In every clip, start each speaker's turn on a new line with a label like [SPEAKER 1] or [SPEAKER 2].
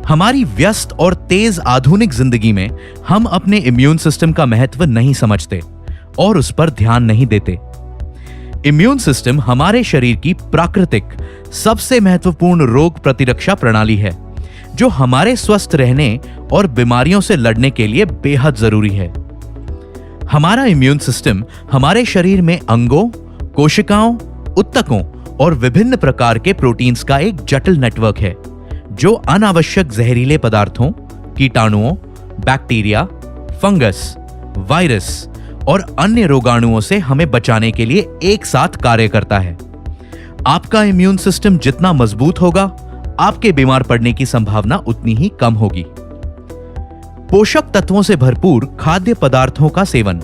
[SPEAKER 1] हमारी व्यस्त और तेज आधुनिक जिंदगी में हम अपने इम्यून सिस्टम का महत्व नहीं समझते और उस पर ध्यान नहीं देते। इम्यून सिस्टम हमारे शरीर की प्राकृतिक सबसे महत्वपूर्ण रोग प्रतिरक्षा प्रणाली है, जो हमारे स्वस्थ रहने और बीमारियों से लड़ने के लिए बेहद जरूरी है। हमारा इम्यून सिस्टम हमारे शरीर में अंगों, कोशिकाओं, उत्तकों और विभिन्न प्रकार के प्रोटीन्स का एक जटिल नेटवर्क है, जो अनावश्यक जहरीले पदार्थों, कीटाणुओं, बैक्टीरिया, फंगस, वायरस और अन्य रोगाणुओं से हमें बचाने के लिए एक साथ कार्य करता है। आपका इम्यून सिस्टम जितना मजबूत होगा, आपके बीमार पड़ने की संभावना उतनी ही कम होगी। पोषक तत्वों से भरपूर खाद्य पदार्थों का सेवन,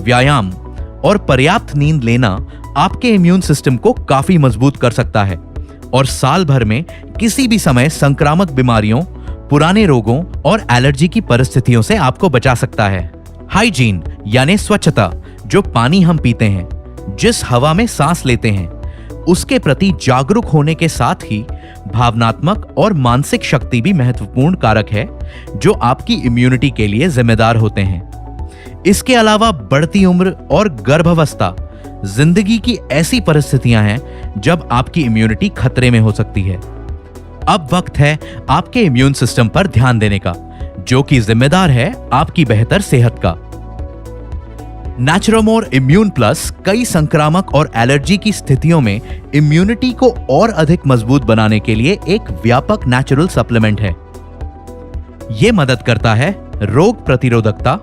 [SPEAKER 1] व्यायाम और पर्याप्त नींद लेना आपके इम्यून सिस्टम को काफी मजबूत कर सकता है और साल भर में किसी भी समय संक्रामक बीमारियों, पुराने रोगों और एलर्जी की परिस्थितियों से आपको बचा सकता है। हाइजीन यानी स्वच्छता, जो पानी हम पीते हैं, जिस हवा में सांस लेते हैं, उसके प्रति जागरूक होने के साथ ही भावनात्मक और मानसिक शक्ति भी महत्वपूर्ण कारक है, जो आपकी इम्यूनिटी के लिए जिम्मेदार होते हैं। इसके अलावा बढ़ती उम्र और गर्भावस्था जिंदगी की ऐसी परिस्थितियां हैं जब आपकी इम्यूनिटी खतरे में हो सकती है। अब वक्त है आपके इम्यून सिस्टम पर ध्यान देने का, जो कि जिम्मेदार है आपकी बेहतर सेहत का। नेचुरोमोर इम्यून प्लस कई संक्रामक और एलर्जी की स्थितियों में इम्यूनिटी को और अधिक मजबूत बनाने के लिए एक व्यापक नेचुरल सप्लीमेंट है। यह मदद करता है रोग प्रतिरोधकता,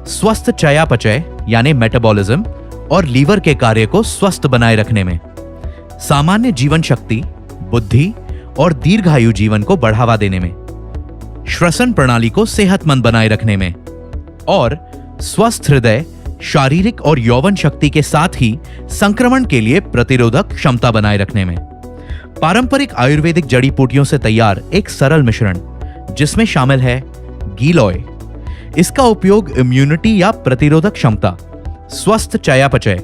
[SPEAKER 1] स्वस्थ चयापचय यानी मेटाबॉलिज्म और लीवर के कार्य को स्वस्थ बनाए रखने में, सामान्य जीवन शक्ति, बुद्धि और दीर्घायु जीवन को बढ़ावा देने में, श्वसन प्रणाली को सेहतमंद बनाए रखने में और स्वस्थ हृदय, शारीरिक और यौवन शक्ति के साथ ही संक्रमण के लिए प्रतिरोधक क्षमता बनाए रखने में। पारंपरिक आयुर्वेदिक जड़ी बूटियों से तैयार एक सरल मिश्रण, जिसमें शामिल है गीलोय। इसका उपयोग इम्यूनिटी या प्रतिरोधक क्षमता, स्वस्थ चयापचय,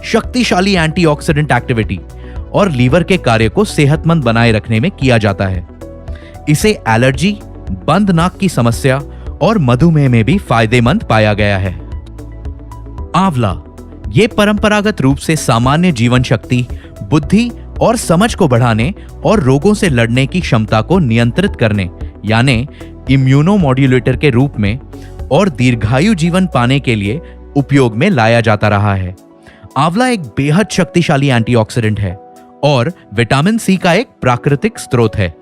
[SPEAKER 1] शक्तिशाली एंटीऑक्सीडेंट एक्टिविटी और लीवर के कार्य को सेहतमंद बनाए रखने में किया जाता है। इसे एलर्जी, बंद नाक की समस्या और मधुमेह में भी फायदेमंद पाया गया है। आंवला, ये परंपरागत रूप से सामान्य जीवन शक्ति, बुद्धि और समझ को बढ़ाने और रोगों से लड़ने की क्षमता को नियंत्रित करने यानी इम्यूनोमॉड्यूलेटर के रूप में और दीर्घायु जीवन पाने के लिए उपयोग में लाया जाता रहा है। आंवला एक बेहद शक्तिशाली एंटीऑक्सीडेंट है और विटामिन सी का एक प्राकृतिक स्रोत है।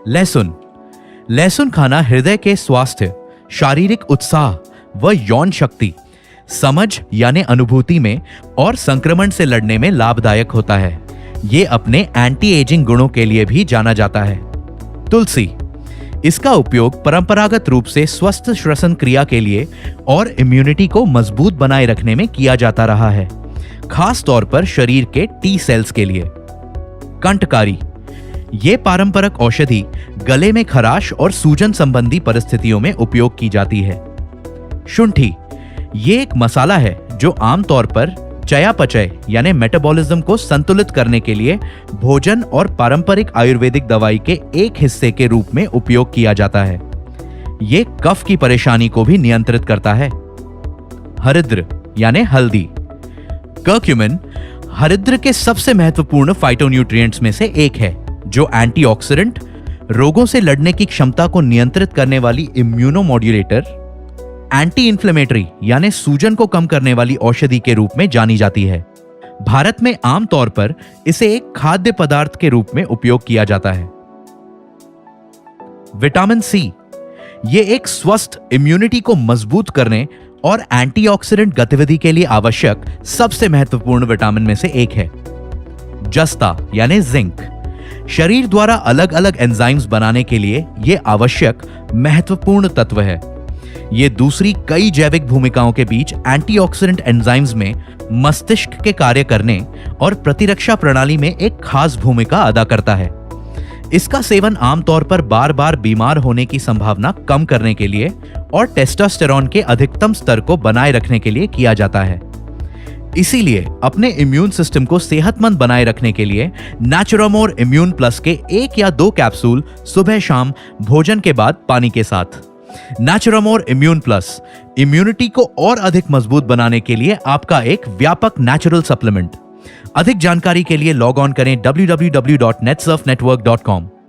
[SPEAKER 1] लहसुन, लहसुन खाना हृदय के स्वास्थ्य, शारीरिक उत्साह व यौन शक्ति, समझ यानी अनुभूति में और संक्रमण से लड़ने में लाभदायक होता है। ये अपने एंटी एजिंग गुणों के लिए भी जाना जाता है। तुलसी, इसका उपयोग परंपरागत रूप से स्वस्थ श्वसन क्रिया के लिए और इम्यूनिटी को मजबूत बनाए रखने में किया जाता रहा है, खास तौर पर शरीर के टी सेल्स के लिए। कंठकारी, ये पारंपरिक औषधि गले में खराश और सूजन संबंधी परिस्थितियों में उपयोग की जाती है। शुंठी, ये एक मसाला है जो आमतौर पर चयापचय यानी मेटाबॉलिज्म को संतुलित करने के लिए भोजन और पारंपरिक आयुर्वेदिक दवाई के एक हिस्से के रूप में उपयोग किया जाता है। ये कफ की परेशानी को भी नियंत्रित करता है। हरिद्र यानी हल्दी, कर्क्यूमिन हरिद्र के सबसे महत्वपूर्ण फाइटोन्यूट्रिएंट्स में से एक है, जो एंटीऑक्सीडेंट, रोगों से लड़ने की क्षमता को नियंत्रित करने वाली इम्यूनोमॉड्यूलेटर, एंटी इन्फ्लेमेटरी यानी सूजन को कम करने वाली औषधि के रूप में जानी जाती है। भारत में आमतौर पर इसे एक खाद्य पदार्थ के रूप में उपयोग किया जाता है। विटामिन सी, ये एक स्वस्थ इम्यूनिटी को मजबूत करने और एंटीऑक्सीडेंट गतिविधि के लिए आवश्यक सबसे महत्वपूर्ण विटामिन में से एक है। जस्ता यानी जिंक, शरीर द्वारा अलग अलग एंजाइम्स बनाने के लिए यह आवश्यक महत्वपूर्ण तत्व है। ये दूसरी कई जैविक भूमिकाओं के बीच एंटीऑक्सीडेंट एंजाइम्स में मस्तिष्क के कार्य करने और प्रतिरक्षा प्रणाली में एक खास भूमिका अदा करता है। इसका सेवन आमतौर पर बार बार बीमार होने की संभावना कम करने के लिए और टेस्टोस्टेरोन के अधिकतम स्तर को बनाए रखने के लिए किया जाता है। इसीलिए अपने इम्यून सिस्टम को सेहतमंद बनाए रखने के लिए नेचुरामोर इम्यून प्लस के 1 या 2 कैप्सूल सुबह शाम भोजन के बाद पानी के साथ। नेचुरामोर इम्यून प्लस इम्यूनिटी को और अधिक मजबूत बनाने के लिए आपका एक व्यापक नेचुरल सप्लीमेंट। अधिक जानकारी के लिए लॉग ऑन करें www.netsurfnetwork.com।